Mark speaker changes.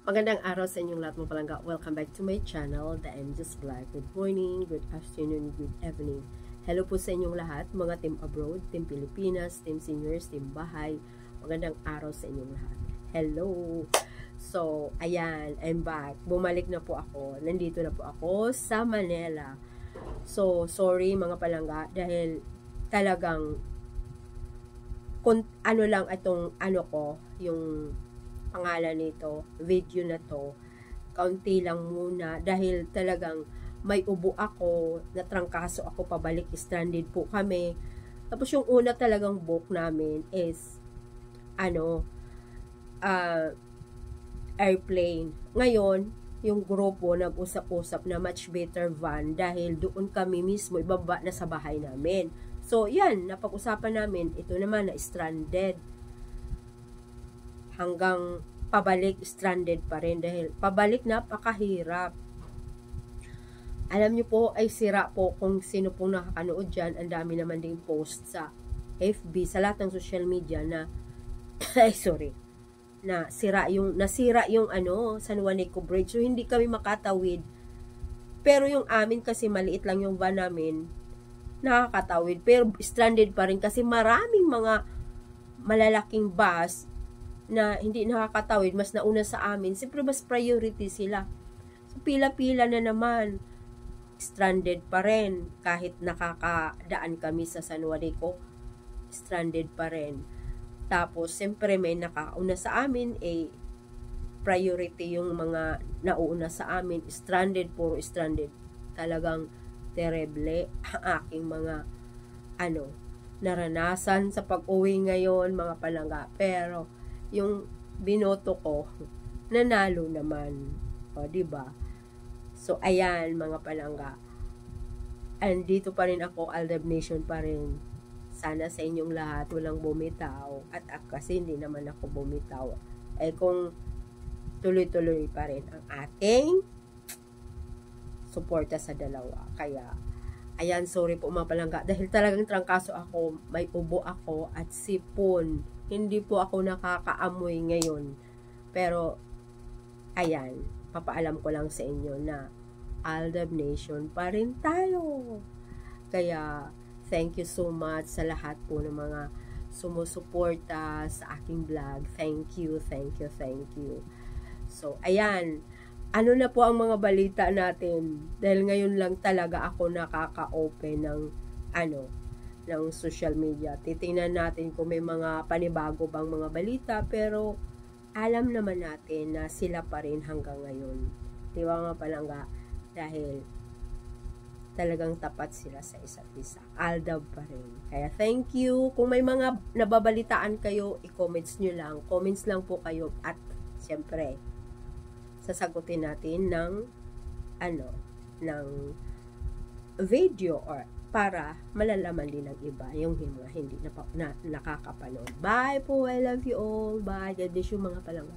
Speaker 1: Magandang araw sa inyong lahat mga palangga. Welcome back to my channel, The MJ's Vlog. Good morning, good afternoon, good evening. Hello po sa inyong lahat, mga team abroad, team Pilipinas, team seniors, team bahay. Magandang araw sa inyong lahat. Hello! So, ayan, I'm back. Bumalik na po ako. Nandito na po ako sa Manila. So, sorry mga palangga dahil talagang ano lang itong yung pangalan nito, video na to, kaunti lang muna dahil talagang may ubo ako, natrangkaso ako pabalik, stranded po kami. Tapos yung una talagang book namin is airplane. Ngayon, yung grupo nag-usap-usap na much better van dahil doon kami mismo ibaba na sa bahay namin. So, yan, napag-usapan namin, ito naman na stranded. Hanggang pabalik, stranded pa rin dahil pabalik napakahirap. Alam niyo po, ay sira po kung sino pong nakakanood dyan. Ang dami naman ding post sa FB, sa lahat ng social media na nasira yung San Juanico Bridge. So, hindi kami makatawid. Pero yung amin kasi maliit lang yung van namin, nakakatawid. Pero stranded pa rin kasi maraming mga malalaking bus na hindi nakakatawid, mas nauna sa amin. Siyempre, mas priority sila. So, pila-pila na naman. Stranded pa rin. Kahit nakakadaan kami sa San Juanico, stranded pa rin. Tapos, siyempre, may nakauna sa amin, priority yung mga nauuna sa amin. Stranded, puro stranded. Talagang terrible ang aking mga naranasan sa pag-uwi ngayon, mga palangga. Pero, yung binoto ko, nanalo naman. O, diba? So, ayan, mga palangga. Andito pa rin ako, Aldab Nation pa rin. Sana sa inyong lahat, walang bumitaw. At kasi hindi naman ako bumitaw. Kung tuloy-tuloy pa rin ang ating suporta sa dalawa. Kaya, ayan, sorry po mga palangga. Dahil talagang trangkaso ako, may ubo ako at sipon. Hindi po ako nakakaamoy ngayon. Pero, ayan, papaalam ko lang sa inyo na Aldab Nation pa rin tayo. Kaya, thank you so much sa lahat po ng mga sumusuporta sa aking vlog. Thank you, thank you, thank you. So, ayan, ano na po ang mga balita natin? Dahil ngayon lang talaga ako nakaka-open ng ng social media. Titingnan natin kung may mga panibago bang mga balita, pero alam naman natin na sila pa rin hanggang ngayon. Di ba nga palangga? Dahil talagang tapat sila sa isa't isa. Aldab pa rin. Kaya thank you. Kung may mga nababalitaan kayo, i-comments nyo lang. Comments lang po kayo at siyempre, sasagutin natin ng ng video or para malalaman din ng iba yung mga hindi nakakapanood. Bye po, I love you all. Bye. God bless you mga palangga.